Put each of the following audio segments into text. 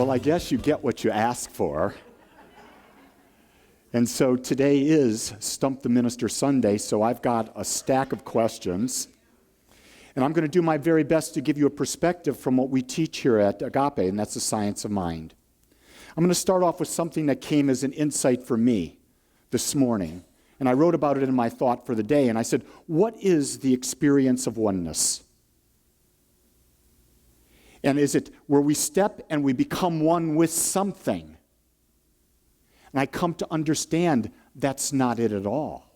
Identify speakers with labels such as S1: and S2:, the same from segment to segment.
S1: Well, I guess you get what you ask for. And so today is Stump the Minister Sunday, so I've got a stack of questions. And I'm going to do my very best to give you a perspective from what we teach here at Agape, and that's the science of mind. I'm going to start off with something that came as an insight for me this morning. And I wrote about it in my thought for the day, and I said, what is the experience of oneness? And is it where we step and we become one with something? And I come to understand that's not it at all.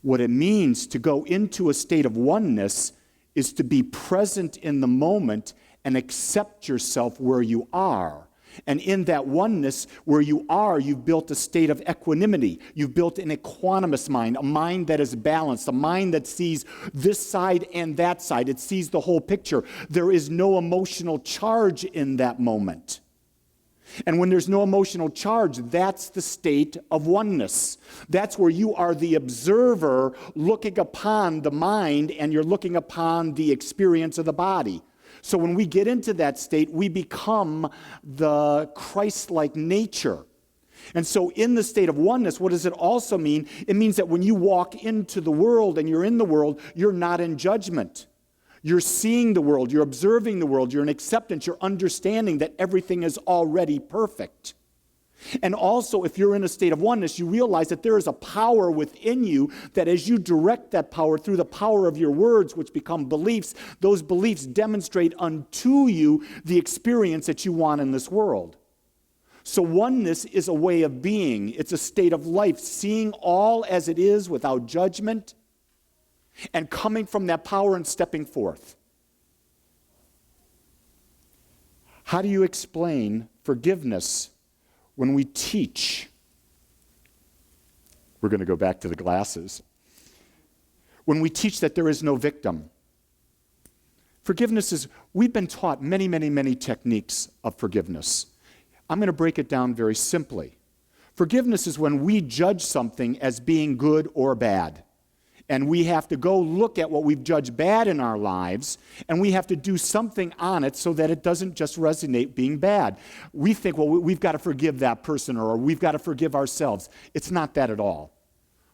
S1: What it means to go into a state of oneness is to be present in the moment and accept yourself where you are. And in that oneness, where you are, you've built a state of equanimity. You've built an equanimous mind, a mind that is balanced, a mind that sees this side and that side. It sees the whole picture. There is no emotional charge in that moment. And when there's no emotional charge, that's the state of oneness. That's where you are the observer looking upon the mind and you're looking upon the experience of the body. So when we get into that state, we become the Christ-like nature. And so in the state of oneness, what does it also mean? It means that when you walk into the world and you're in the world, you're not in judgment. You're seeing the world, you're observing the world, you're in acceptance, you're understanding that everything is already perfect. And also, if you're in a state of oneness, you realize that there is a power within you that as you direct that power through the power of your words, which become beliefs, those beliefs demonstrate unto you the experience that you want in this world. So oneness is a way of being. It's a state of life, seeing all as it is without judgment and coming from that power and stepping forth. How do you explain forgiveness when we teach? We're going to go back to the glasses. When we teach that there is no victim. Forgiveness is, we've been taught many techniques of forgiveness. I'm going to break it down very simply. Forgiveness is when we judge something as being good or bad. And we have to go look at what we've judged bad in our lives, and we have to do something on it so that it doesn't just resonate being bad. We think, well, we've got to forgive that person, or we've got to forgive ourselves. It's not that at all.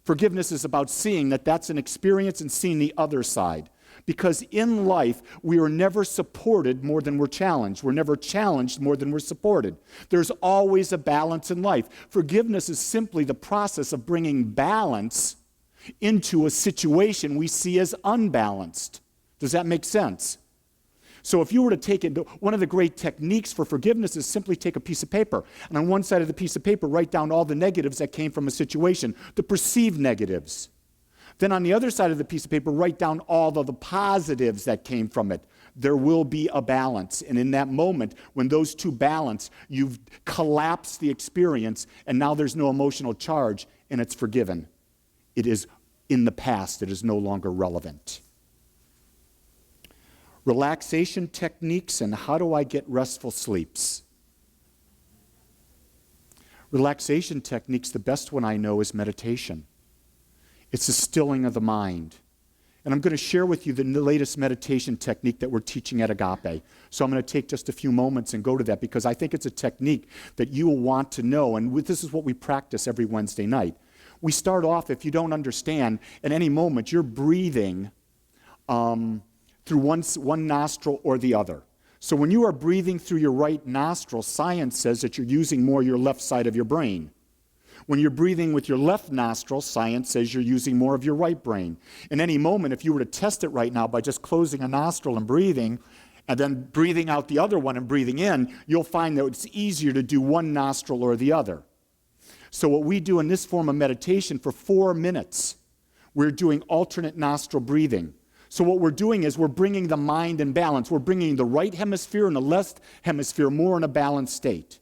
S1: Forgiveness is about seeing that that's an experience and seeing the other side. Because in life, we are never supported more than we're challenged. We're never challenged more than we're supported. There's always a balance in life. Forgiveness is simply the process of bringing balance into a situation we see as unbalanced. Does that make sense? So if you were to take it, one of the great techniques for forgiveness is simply take a piece of paper, and on one side of the piece of paper, write down all the negatives that came from a situation, the perceived negatives. Then on the other side of the piece of paper, write down all of the positives that came from it. There will be a balance. And in that moment, when those two balance, you've collapsed the experience, and now there's no emotional charge, and it's forgiven. It is in the past. It is no longer relevant. Relaxation techniques and how do I get restful sleeps? Relaxation techniques, the best one I know is meditation. It's the stilling of the mind. And I'm going to share with you the latest meditation technique that we're teaching at Agape. So I'm going to take just a few moments and go to that because I think it's a technique that you will want to know. And this is what we practice every Wednesday night. We start off, if you don't understand, at any moment you're breathing through one nostril or the other. So when you are breathing through your right nostril, science says that you're using more your left side of your brain. When you're breathing with your left nostril, science says you're using more of your right brain. In any moment, if you were to test it right now by just closing a nostril and then breathing out the other one and breathing in, you'll find that it's easier to do one nostril or the other. So what we do in this form of meditation for 4 minutes, we're doing alternate nostril breathing. So what we're doing is we're bringing the mind in balance. We're bringing the right hemisphere and the left hemisphere more in a balanced state.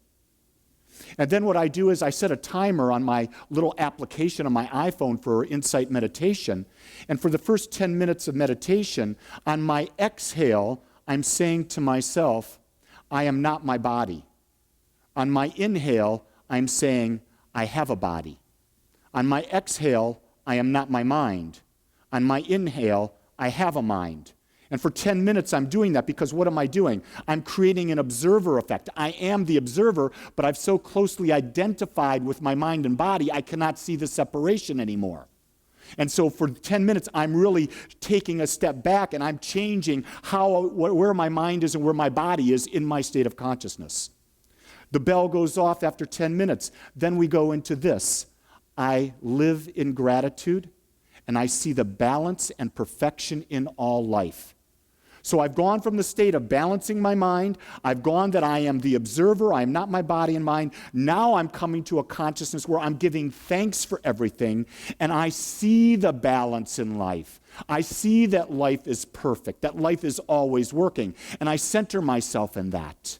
S1: And then what I do is I set a timer on my little application on my iPhone for Insight Meditation. And for the first 10 minutes of meditation, on my exhale, I'm saying to myself, I am not my body. On my inhale, I'm saying, I have a body. On my exhale, I am not my mind. On my inhale, I have a mind. And for 10 minutes, I'm doing that because what am I doing? I'm creating an observer effect. I am the observer, but I've so closely identified with my mind and body, I cannot see the separation anymore. And so for 10 minutes, I'm really taking a step back and I'm changing where my mind is and where my body is in my state of consciousness. The bell goes off after 10 minutes. Then we go into this. I live in gratitude and I see the balance and perfection in all life. So I've gone from the state of balancing my mind. I've gone that I am the observer. I am not my body and mind. Now I'm coming to a consciousness where I'm giving thanks for everything, and I see the balance in life. I see that life is perfect, that life is always working, and I center myself in that.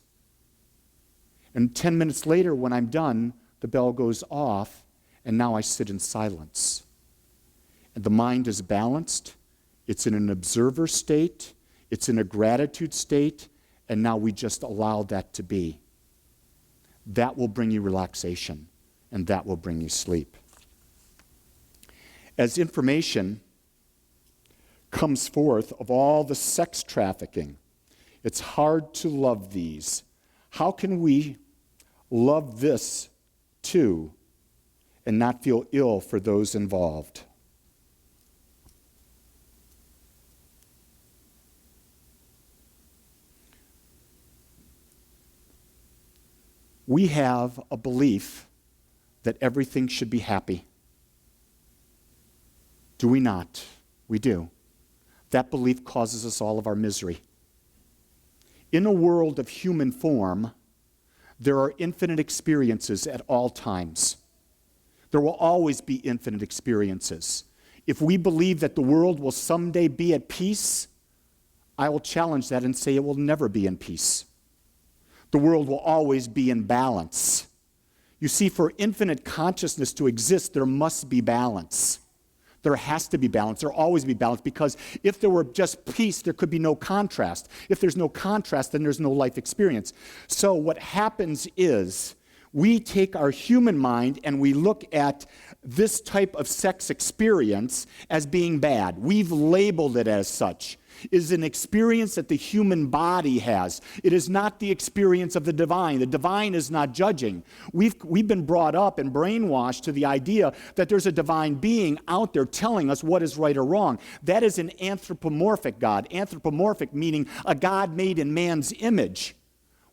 S1: And 10 minutes later, when I'm done, the bell goes off, and now I sit in silence. And the mind is balanced. It's in an observer state. It's in a gratitude state, and now we just allow that to be. That will bring you relaxation, and that will bring you sleep. As information comes forth of all the sex trafficking, it's hard to love these. How can we love this too and not feel ill for those involved? We have a belief that everything should be happy. Do we not? We do. That belief causes us all of our misery. In a world of human form, there are infinite experiences at all times. There will always be infinite experiences. If we believe that the world will someday be at peace, I will challenge that and say it will never be in peace. The world will always be in balance. You see, for infinite consciousness to exist, there must be balance. There has to be balance. There will always be balance, because if there were just peace, there could be no contrast. If there's no contrast, then there's no life experience. So what happens is we take our human mind and we look at this type of sex experience as being bad. We've labeled it as such. It is an experience that the human body has. It is not the experience of the divine. The divine is not judging. We've been brought up and brainwashed to the idea that there's a divine being out there telling us what is right or wrong. That is an anthropomorphic God. Anthropomorphic meaning a God made in man's image.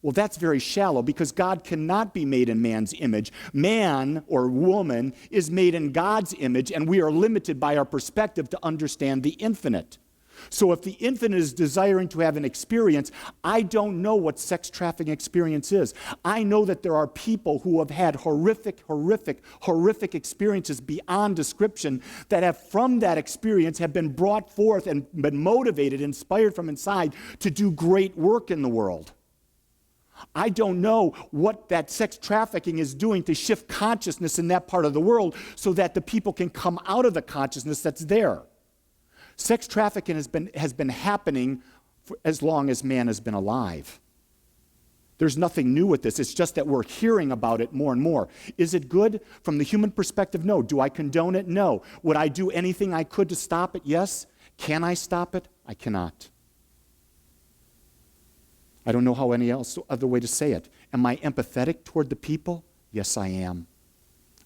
S1: Well, that's very shallow, because God cannot be made in man's image. Man or woman is made in God's image, and we are limited by our perspective to understand the infinite. So if the infinite is desiring to have an experience, I don't know what sex trafficking experience is. I know that there are people who have had horrific experiences beyond description, that have from that experience have been brought forth and been motivated, inspired from inside to do great work in the world. I don't know what that sex trafficking is doing to shift consciousness in that part of the world so that the people can come out of the consciousness that's there. Sex trafficking has been happening for as long as man has been alive. There's nothing new with this. It's just that we're hearing about it more and more. Is it good? From the human perspective, no. Do I condone it? No. Would I do anything I could to stop it? Yes. Can I stop it? I cannot. I don't know how any other way to say it. Am I empathetic toward the people? Yes, I am.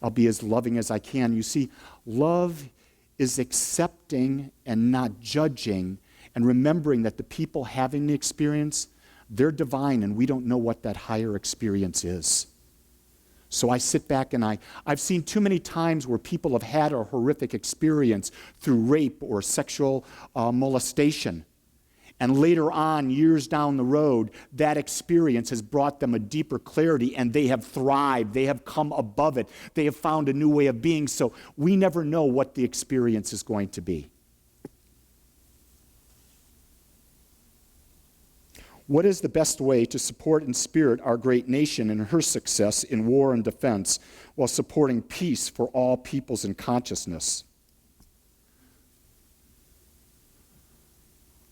S1: I'll be as loving as I can. You see, love is accepting and not judging, and remembering that the people having the experience, they're divine, and we don't know what that higher experience is. So I sit back and I've seen too many times where people have had a horrific experience through rape or sexual molestation. And later on, years down the road, that experience has brought them a deeper clarity, and they have thrived. They have come above it. They have found a new way of being. So we never know what the experience is going to be. What is the best way to support in spirit our great nation in her success in war and defense, while supporting peace for all peoples in consciousness?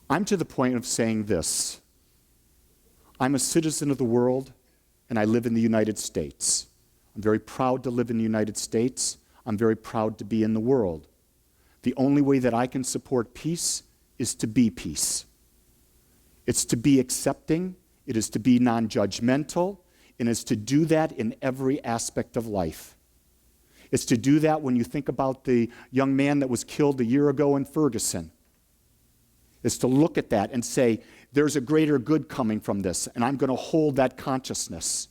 S1: I'm to the point of saying this. I'm a citizen of the world, and I live in the United States. I'm very proud to live in the United States. I'm very proud to be in the world. The only way that I can support peace is to be peace. It's to be accepting. It is to be non-judgmental. And it's to do that in every aspect of life. It's to do that when you think about the young man that was killed a year ago in Ferguson. It's to look at that and say, there's a greater good coming from this, and I'm going to hold that consciousness.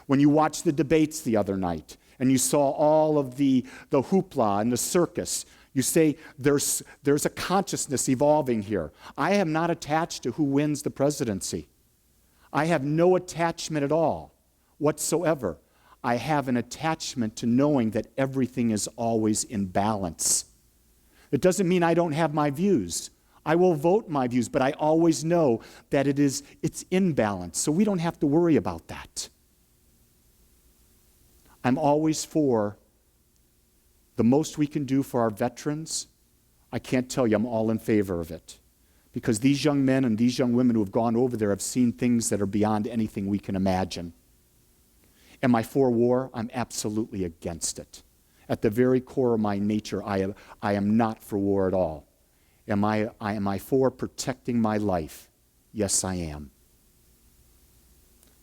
S1: When you watched the debates the other night, and you saw all of the hoopla and the circus, you say, there's a consciousness evolving here. I am not attached to who wins the presidency. I have no attachment at all whatsoever. I have an attachment to knowing that everything is always in balance. It doesn't mean I don't have my views. I will vote my views, but I always know that it's in balance, so we don't have to worry about that. I'm always for the most we can do for our veterans. I can't tell you, I'm all in favor of it. Because these young men and these young women who have gone over there have seen things that are beyond anything we can imagine. Am I for war? I'm absolutely against it. At the very core of my nature, I am not for war at all. Am I for protecting my life? Yes, I am.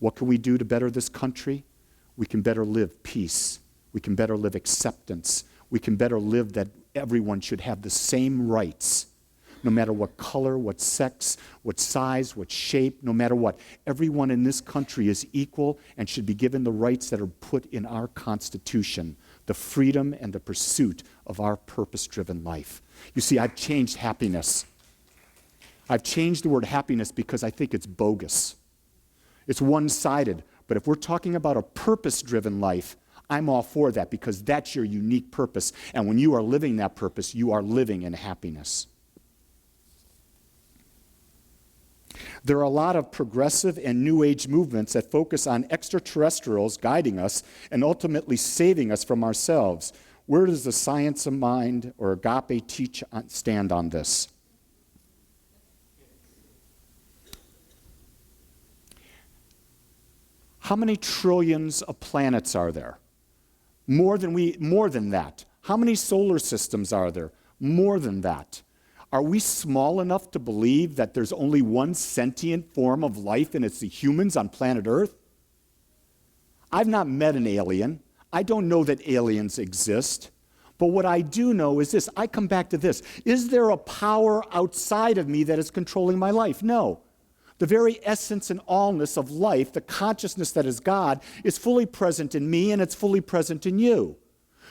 S1: What can we do to better this country? We can better live peace. We can better live acceptance. We can better live that everyone should have the same rights, no matter what color, what sex, what size, what shape, no matter what. Everyone in this country is equal and should be given the rights that are put in our Constitution, the freedom and the pursuit of our purpose-driven life. You see, I've changed happiness. I've changed the word happiness because I think it's bogus. It's one-sided. But if we're talking about a purpose-driven life, I'm all for that because that's your unique purpose. And when you are living that purpose, you are living in happiness. There are a lot of progressive and New Age movements that focus on extraterrestrials guiding us and ultimately saving us from ourselves. Where does the science of mind or Agape stand on this? How many trillions of planets are there? More than that. How many solar systems are there? More than that. Are we small enough to believe that there's only one sentient form of life and it's the humans on planet Earth? I've not met an alien. I don't know that aliens exist. But what I do know is this. I come back to this. Is there a power outside of me that is controlling my life? No. The very essence and allness of life, the consciousness that is God, is fully present in me and it's fully present in you.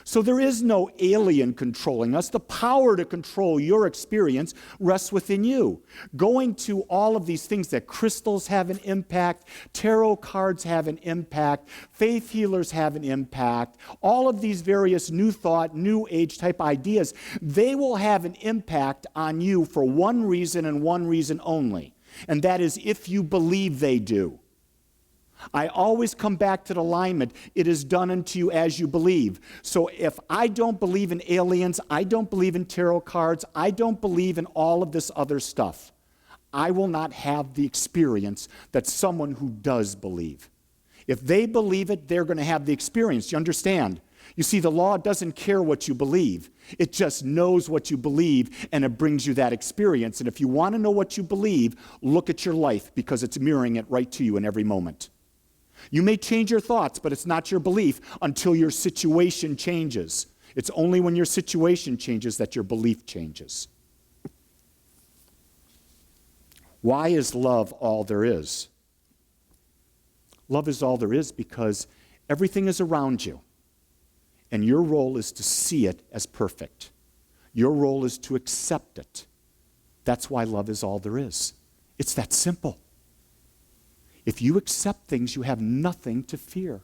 S1: So there is no alien controlling us. The power to control your experience rests within you. Going to all of these things that crystals have an impact, tarot cards have an impact, faith healers have an impact, all of these various new thought, new age type ideas, they will have an impact on you for one reason and one reason only. And that is if you believe they do. I always come back to the alignment. It is done unto you as you believe. So if I don't believe in aliens, I don't believe in tarot cards, I don't believe in all of this other stuff, I will not have the experience that someone who does believe. If they believe it, they're going to have the experience. You understand? You see, the law doesn't care what you believe. It just knows what you believe, and it brings you that experience. And if you want to know what you believe, look at your life, because it's mirroring it right to you in every moment. You may change your thoughts, but it's not your belief until your situation changes. It's only when your situation changes that your belief changes. Why is love all there is? Love is all there is because everything is around you. And your role is to see it as perfect. Your role is to accept it. That's why love is all there is. It's that simple. If you accept things, you have nothing to fear.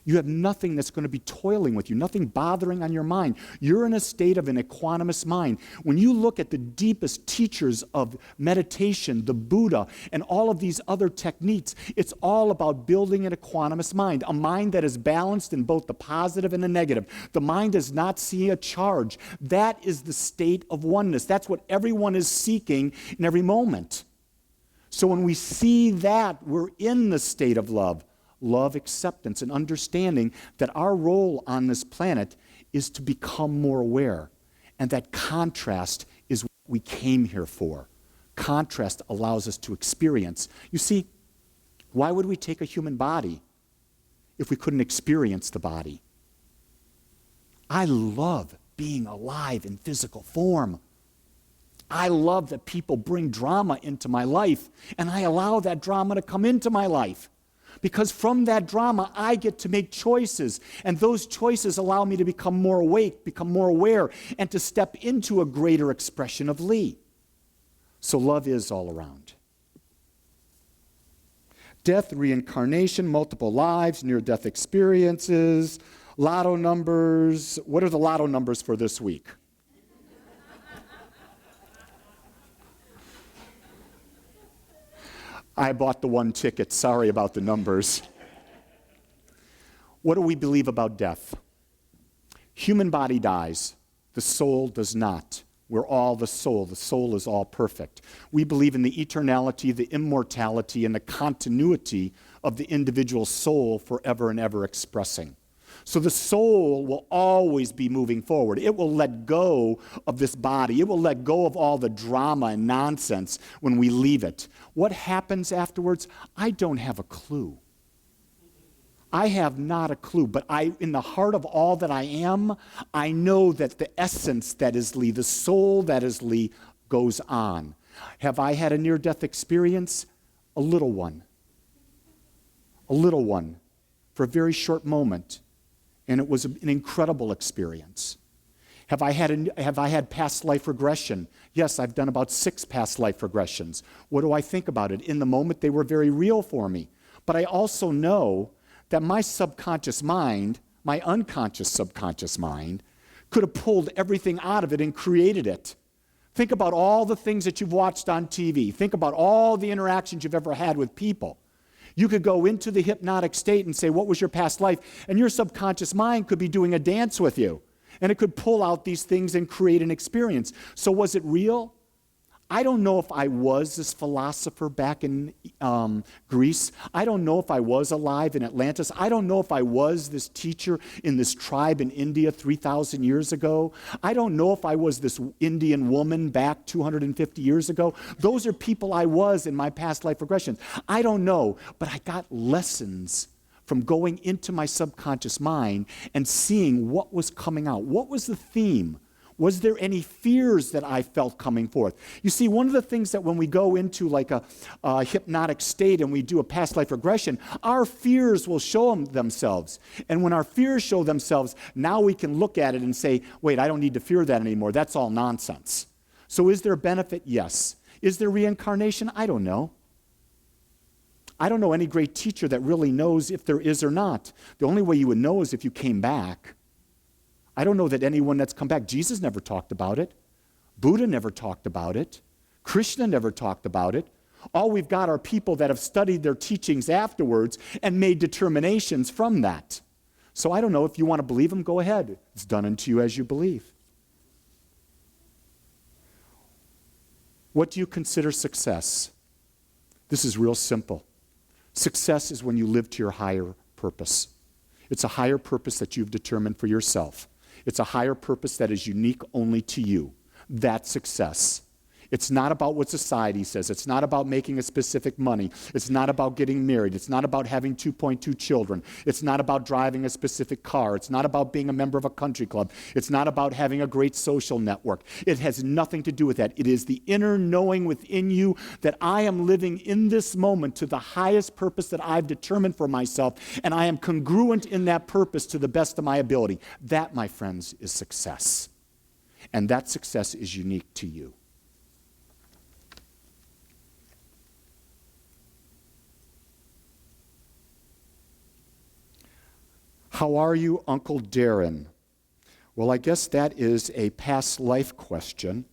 S1: You have nothing that's going to be toiling with you, nothing bothering on your mind. You're in a state of an equanimous mind. When you look at the deepest teachers of meditation, the Buddha, and all of these other techniques, it's all about building an equanimous mind, a mind that is balanced in both the positive and the negative. The mind does not see a charge. That is the state of oneness. That's what everyone is seeking in every moment. So when we see that, we're in the state of love. Love, acceptance, and understanding that our role on this planet is to become more aware. And that contrast is what we came here for. Contrast allows us to experience. You see, why would we take a human body if we couldn't experience the body? I love being alive in physical form. I love that people bring drama into my life, and I allow that drama to come into my life. Because from that drama, I get to make choices, and those choices allow me to become more awake, become more aware, and to step into a greater expression of Lee. So love is all around. Death, reincarnation, multiple lives, near-death experiences, lotto numbers. What are the lotto numbers for this week? I bought the one ticket. Sorry about the numbers. What do we believe about death? Human body dies. The soul does not. We're all the soul. The soul is all perfect. We believe in the eternality, the immortality, and the continuity of the individual soul forever and ever expressing. So the soul will always be moving forward. It will let go of this body. It will let go of all the drama and nonsense when we leave it. What happens afterwards? I don't have a clue. I have not a clue, but in the heart of all that I am, I know that the essence that is Lee, the soul that is Lee, goes on. Have I had a near-death experience? A little one. A little one for a very short moment. And it was an incredible experience. Have I had past life regression? Yes, I've done about 6 past life regressions. What do I think about it? In the moment, they were very real for me. But I also know that my subconscious mind, my unconscious subconscious mind, could have pulled everything out of it and created it. Think about all the things that you've watched on TV. Think about all the interactions you've ever had with people. You could go into the hypnotic state and say, what was your past life? And your subconscious mind could be doing a dance with you. And it could pull out these things and create an experience. So was it real? I don't know if I was this philosopher back in Greece. I don't know if I was alive in Atlantis. I don't know if I was this teacher in this tribe in India 3,000 years ago. I don't know if I was this Indian woman back 250 years ago. Those are people I was in my past life regressions. I don't know, but I got lessons from going into my subconscious mind and seeing what was coming out. What was the theme? Was there any fears that I felt coming forth? You see, one of the things that when we go into like a hypnotic state and we do a past life regression, our fears will show themselves. And when our fears show themselves, now we can look at it and say, wait, I don't need to fear that anymore. That's all nonsense. So is there a benefit? Yes. Is there reincarnation? I don't know. I don't know any great teacher that really knows if there is or not. The only way you would know is if you came back. I don't know that anyone that's come back. Jesus never talked about it. Buddha never talked about it. Krishna never talked about it. All we've got are people that have studied their teachings afterwards and made determinations from that. So I don't know. If you want to believe them, go ahead. It's done unto you as you believe. What do you consider success? This is real simple. Success is when you live to your higher purpose. It's a higher purpose that you've determined for yourself. It's a higher purpose that is unique only to you. That's success. It's not about what society says. It's not about making a specific money. It's not about getting married. It's not about having 2.2 children. It's not about driving a specific car. It's not about being a member of a country club. It's not about having a great social network. It has nothing to do with that. It is the inner knowing within you that I am living in this moment to the highest purpose that I've determined for myself, and I am congruent in that purpose to the best of my ability. That, my friends, is success. And that success is unique to you. How are you, Uncle Darren? Well, I guess that is a past life question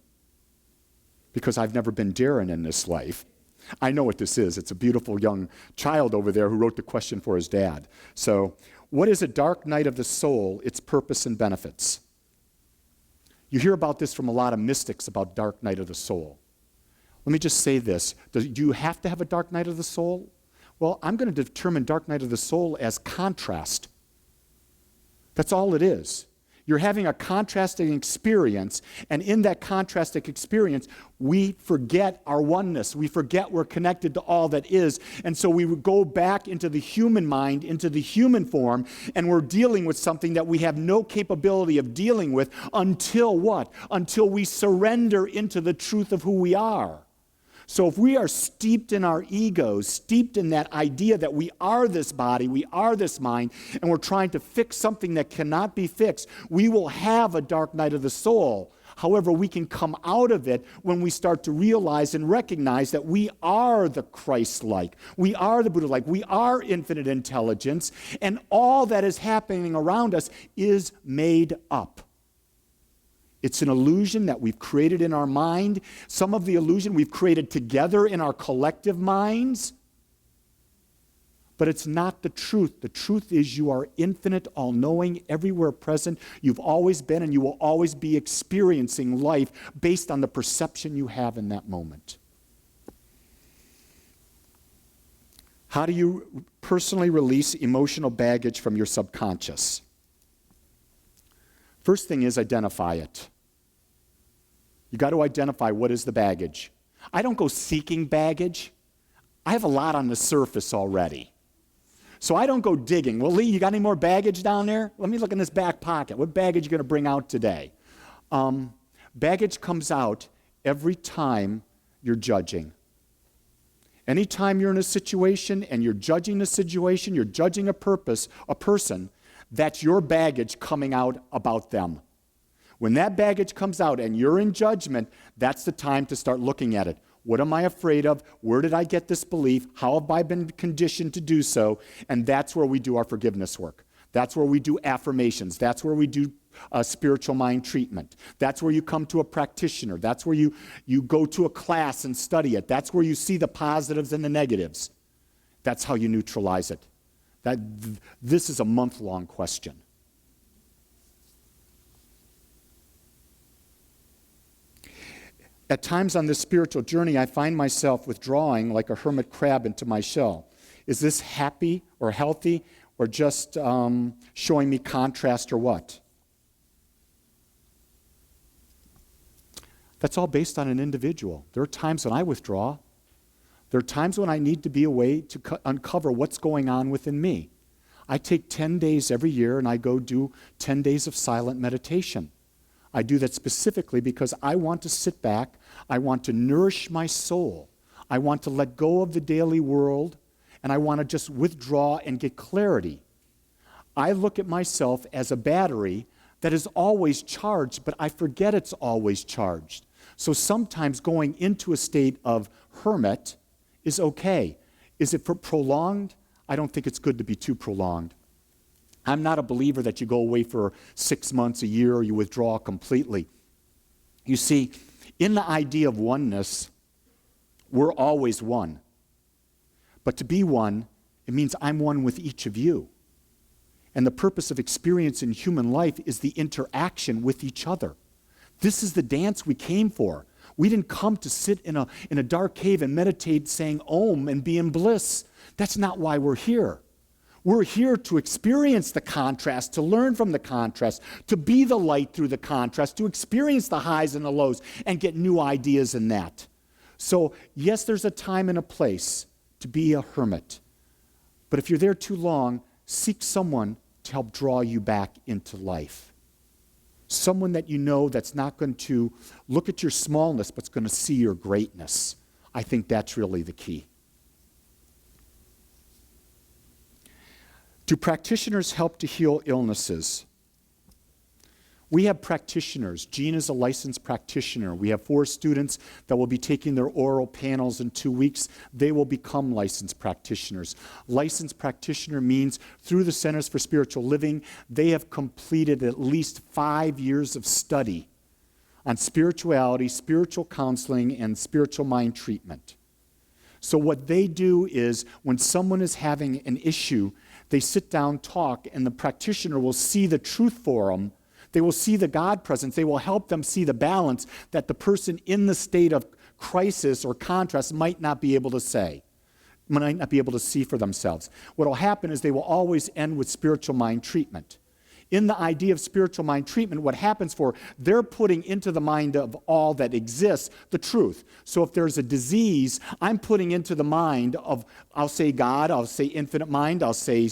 S1: because I've never been Darren in this life. I know what this is. It's a beautiful young child over there who wrote the question for his dad. So, what is a dark night of the soul, its purpose and benefits? You hear about this from a lot of mystics about dark night of the soul. Let me just say this. Do you have to have a dark night of the soul? Well, I'm going to determine dark night of the soul as contrast. That's all it is. You're having a contrasting experience, and in that contrasting experience, we forget our oneness. We forget we're connected to all that is, and so we would go back into the human mind, into the human form, and we're dealing with something that we have no capability of dealing with until what? Until we surrender into the truth of who we are. So if we are steeped in our egos, steeped in that idea that we are this body, we are this mind, and we're trying to fix something that cannot be fixed, we will have a dark night of the soul. However, we can come out of it when we start to realize and recognize that we are the Christ-like, we are the Buddha-like, we are infinite intelligence, and all that is happening around us is made up. It's an illusion that we've created in our mind. Some of the illusion we've created together in our collective minds. But it's not the truth. The truth is you are infinite, all-knowing, everywhere present. You've always been and you will always be experiencing life based on the perception you have in that moment. How do you personally release emotional baggage from your subconscious? First thing is identify it. You got to identify what is the baggage. I don't go seeking baggage. I have a lot on the surface already. So I don't go digging. Well, Lee, you got any more baggage down there? Let me look in this back pocket. What baggage are you going to bring out today? Baggage comes out every time you're judging. Anytime you're in a situation and you're judging a situation, you're judging a person, that's your baggage coming out about them. When that baggage comes out and you're in judgment, that's the time to start looking at it. What am I afraid of? Where did I get this belief? How have I been conditioned to do so? And that's where we do our forgiveness work. That's where we do affirmations. That's where we do spiritual mind treatment. That's where you come to a practitioner. That's where you go to a class and study it. That's where you see the positives and the negatives. That's how you neutralize it. This is a month-long question. At times on this spiritual journey, I find myself withdrawing like a hermit crab into my shell. Is this happy or healthy or just showing me contrast or what? That's all based on an individual. There are times when I withdraw. There are times when I need to be away to uncover what's going on within me. I take 10 days every year and I go do 10 days of silent meditation. I do that specifically because I want to sit back, I want to nourish my soul, I want to let go of the daily world, and I want to just withdraw and get clarity. I look at myself as a battery that is always charged, but I forget it's always charged. So sometimes going into a state of hermit is okay. Is it prolonged? I don't think it's good to be too prolonged. I'm not a believer that you go away for 6 months, a year, or you withdraw completely. You see, in the idea of oneness, we're always one. But to be one, it means I'm one with each of you. And the purpose of experience in human life is the interaction with each other. This is the dance we came for. We didn't come to sit in a dark cave and meditate saying Om and be in bliss. That's not why we're here. We're here to experience the contrast, to learn from the contrast, to be the light through the contrast, to experience the highs and the lows and get new ideas in that. So, yes, there's a time and a place to be a hermit. But if you're there too long, seek someone to help draw you back into life. Someone that you know that's not going to look at your smallness, but's going to see your greatness. I think that's really the key. Do practitioners help to heal illnesses? We have practitioners. Jean is a licensed practitioner. We have 4 students that will be taking their oral panels in 2 weeks. They will become licensed practitioners. Licensed practitioner means through the Centers for Spiritual Living, they have completed at least 5 years of study on spirituality, spiritual counseling, and spiritual mind treatment. So what they do is when someone is having an issue, they sit down, talk, and the practitioner will see the truth for them. They will see the God presence. They will help them see the balance that the person in the state of crisis or contrast might not be able to say, might not be able to see for themselves. What will happen is they will always end with spiritual mind treatment. In the idea of spiritual mind treatment, what happens they're putting into the mind of all that exists the truth. So if there's a disease, I'm putting into the mind of, I'll say God, I'll say infinite mind, I'll say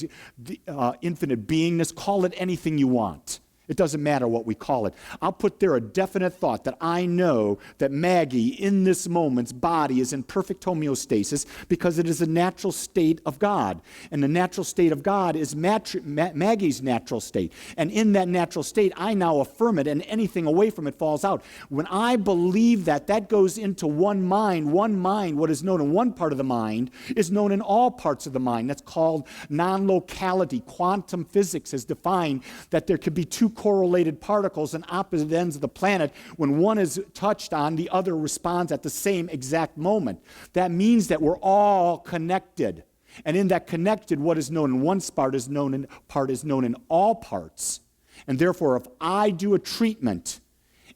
S1: infinite beingness, call it anything you want. It doesn't matter what we call it. I'll put there a definite thought that I know that Maggie in this moment's body is in perfect homeostasis because it is a natural state of God. And the natural state of God is Maggie's natural state. And in that natural state, I now affirm it, and anything away from it falls out. When I believe that, that goes into one mind, what is known in one part of the mind is known in all parts of the mind. That's called non-locality. Quantum physics has defined that there could be two correlated particles on opposite ends of the planet. When one is touched on, the other responds at the same exact moment. That means that we're all connected. And in that connected, what is known in one part is known in all parts. And therefore, if I do a treatment,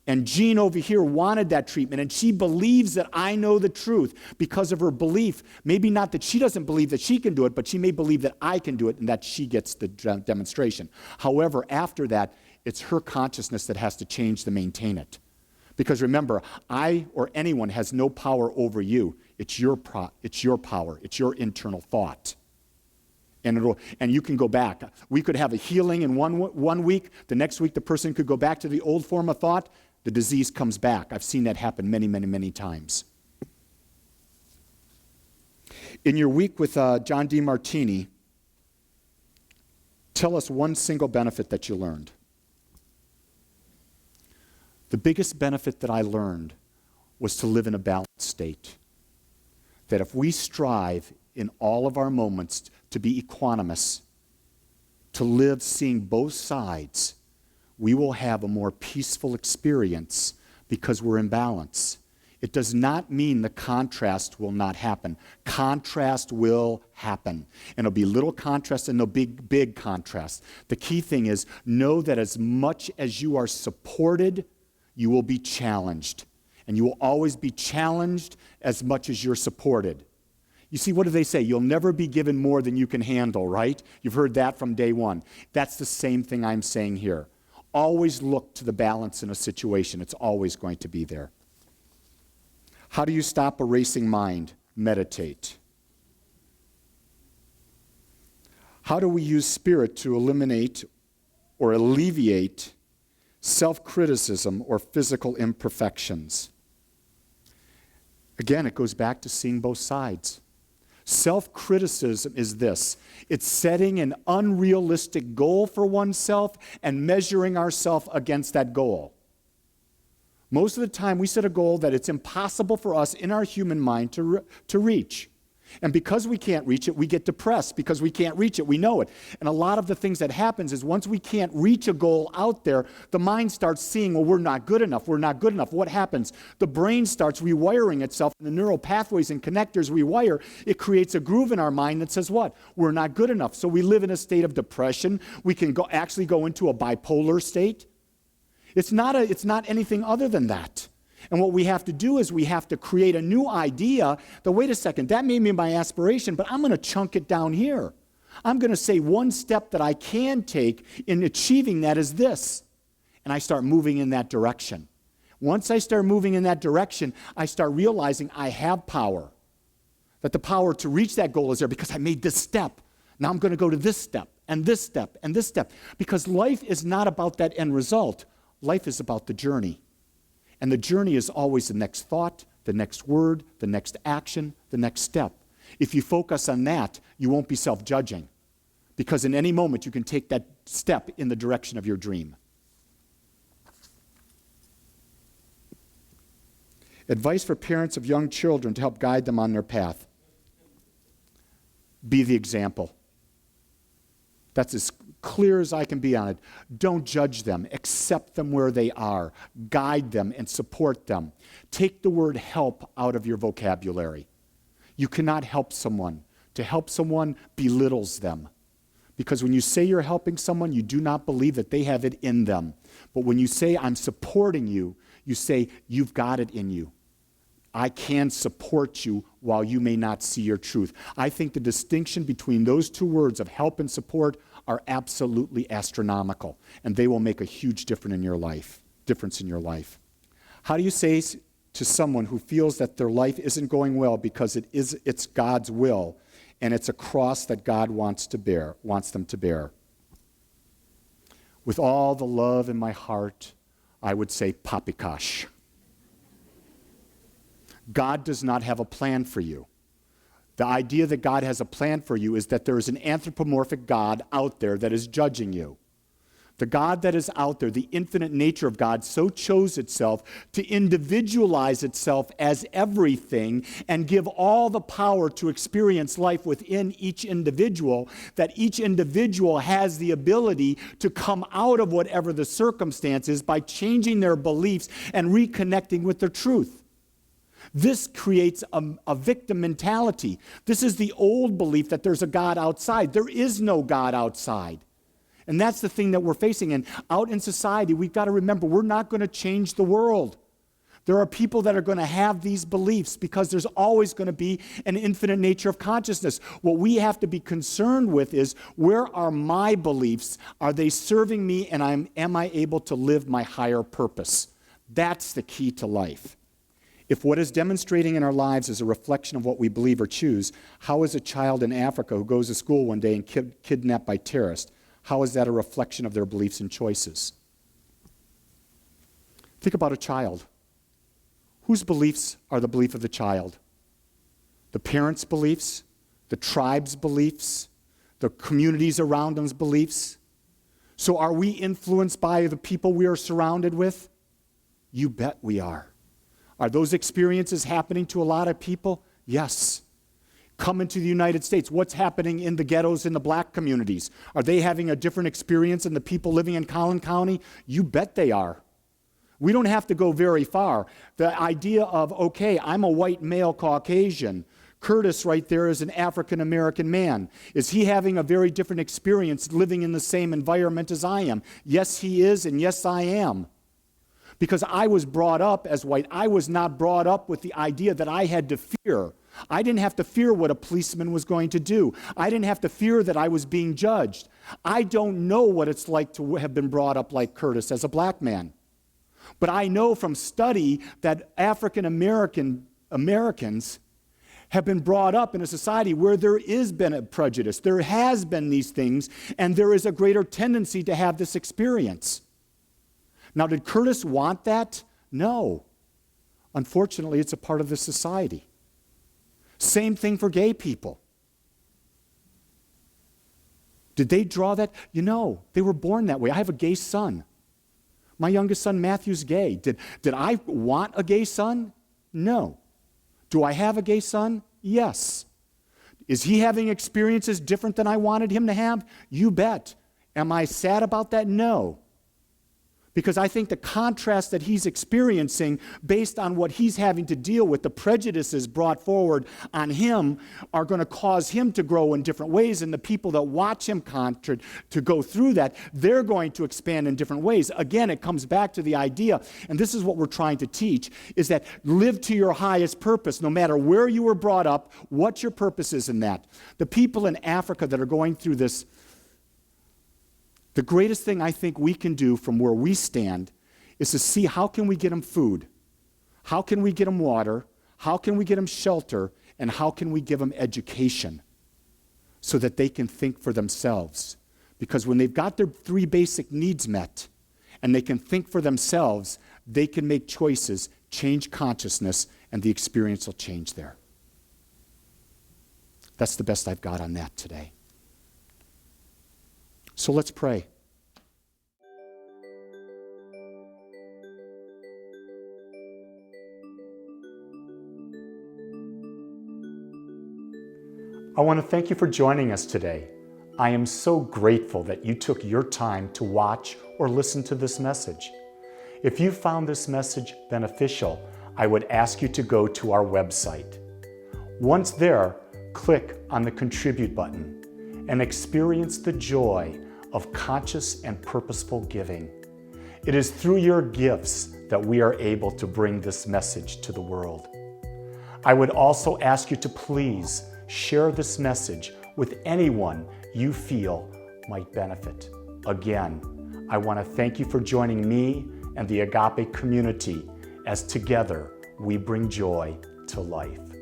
S1: and Jean over here wanted that treatment, and she believes that I know the truth because of her belief, maybe not that she doesn't believe that she can do it, but she may believe that I can do it and that she gets the demonstration. However, after that, it's her consciousness that has to change to maintain it. Because remember, I or anyone has no power over you. It's your power. It's your internal thought. And you can go back. We could have a healing in one week. The next week, the person could go back to the old form of thought. The disease comes back. I've seen that happen many, many, many times. In your week with John D. Martini, tell us one single benefit that you learned. The biggest benefit that I learned was to live in a balanced state. That if we strive in all of our moments to be equanimous, to live seeing both sides, we will have a more peaceful experience because we're in balance. It does not mean the contrast will not happen. Contrast will happen. And it'll be little contrast and there'll be big contrast. The key thing is know that as much as you are supported, you will be challenged. And you will always be challenged as much as you're supported. You see, what do they say? You'll never be given more than you can handle, right? You've heard that from day one. That's the same thing I'm saying here. Always look to the balance in a situation. It's always going to be there. How do you stop a racing mind? Meditate. How do we use spirit to eliminate or alleviate self-criticism or physical imperfections? Again, it goes back to seeing both sides. Self-criticism is this. It's setting an unrealistic goal for oneself and measuring ourselves against that goal. Most of the time, we set a goal that it's impossible for us in our human mind to reach. And because we can't reach it, we get depressed. Because we can't reach it, we know it. And a lot of the things that happens is once we can't reach a goal out there, the mind starts seeing, well, we're not good enough. We're not good enough. What happens? The brain starts rewiring itself. And the neural pathways and connectors rewire. It creates a groove in our mind that says what? We're not good enough. So we live in a state of depression. We can actually go into a bipolar state. It's not anything other than that. And what we have to do is we have to create a new idea that, wait a second, that may be my aspiration, but I'm going to chunk it down here. I'm going to say one step that I can take in achieving that is this. And I start moving in that direction. Once I start moving in that direction, I start realizing I have power. That the power to reach that goal is there because I made this step. Now I'm going to go to this step, and this step, and this step. Because life is not about that end result. Life is about the journey. And the journey is always the next thought, the next word, the next action, the next step. If you focus on that, you won't be self-judging. Because in any moment, you can take that step in the direction of your dream. Advice for parents of young children to help guide them on their path. Be the example. That's as clear as I can be on it. Don't judge them. Accept them where they are. Guide them and support them. Take the word help out of your vocabulary. You cannot help someone. To help someone belittles them. Because when you say you're helping someone, you do not believe that they have it in them. But when you say, I'm supporting you, you say, you've got it in you. I can support you while you may not see your truth. I think the distinction between those two words of help and support are absolutely astronomical, and they will make a huge difference in your life. How do you say to someone who feels that their life isn't going well because it's God's will and it's a cross that God wants them to bear? With all the love in my heart, I would say papikash. God does not have a plan for you. The idea that God has a plan for you is that there is an anthropomorphic God out there that is judging you. The God that is out there, the infinite nature of God, so chose itself to individualize itself as everything and give all the power to experience life within each individual, that each individual has the ability to come out of whatever the circumstance is by changing their beliefs and reconnecting with their truth. This creates a victim mentality. This is the old belief that there's a God outside. There is no God outside. And that's the thing that we're facing. And out in society, we've got to remember, we're not going to change the world. There are people that are going to have these beliefs because there's always going to be an infinite nature of consciousness. What we have to be concerned with is, where are my beliefs? Are they serving me, and am I able to live my higher purpose? That's the key to life. If what is demonstrating in our lives is a reflection of what we believe or choose, how is a child in Africa who goes to school one day and kidnapped by terrorists, how is that a reflection of their beliefs and choices? Think about a child. Whose beliefs are the belief of the child? The parents' beliefs, the tribe's beliefs, the communities around them's beliefs. So are we influenced by the people we are surrounded with? You bet we are. Are those experiences happening to a lot of people? Yes. Come into the United States. What's happening in the ghettos in the black communities? Are they having a different experience than the people living in Collin County? You bet they are. We don't have to go very far. The idea of, okay, I'm a white male Caucasian. Curtis right there is an African American man. Is he having a very different experience living in the same environment as I am? Yes, he is, and yes, I am. Because I was brought up as white. I was not brought up with the idea that I had to fear. I didn't have to fear what a policeman was going to do. I didn't have to fear that I was being judged. I don't know what it's like to have been brought up like Curtis as a black man. But I know from study that African Americans have been brought up in a society where there has been a prejudice. There has been these things, and there is a greater tendency to have this experience. Now, did Curtis want that? No. Unfortunately, it's a part of the society. Same thing for gay people. Did they draw that? You know, they were born that way. I have a gay son. My youngest son, Matthew's gay. Did I want a gay son? No. Do I have a gay son? Yes. Is he having experiences different than I wanted him to have? You bet. Am I sad about that? No. Because I think the contrast that he's experiencing based on what he's having to deal with, the prejudices brought forward on him, are going to cause him to grow in different ways. And the people that watch him to go through that, they're going to expand in different ways. Again, it comes back to the idea, and this is what we're trying to teach, is that live to your highest purpose, no matter where you were brought up, what your purpose is in that. The people in Africa that are going through this, the greatest thing I think we can do from where we stand is to see, how can we get them food? How can we get them water? How can we get them shelter? And how can we give them education so that they can think for themselves? Because when they've got their 3 basic needs met and they can think for themselves, they can make choices, change consciousness, and the experience will change there. That's the best I've got on that today. So let's pray. I want to thank you for joining us today. I am so grateful that you took your time to watch or listen to this message. If you found this message beneficial, I would ask you to go to our website. Once there, click on the Contribute button and experience the joy of conscious and purposeful giving. It is through your gifts that we are able to bring this message to the world. I would also ask you to please share this message with anyone you feel might benefit. Again, I want to thank you for joining me and the Agape community as together we bring joy to life.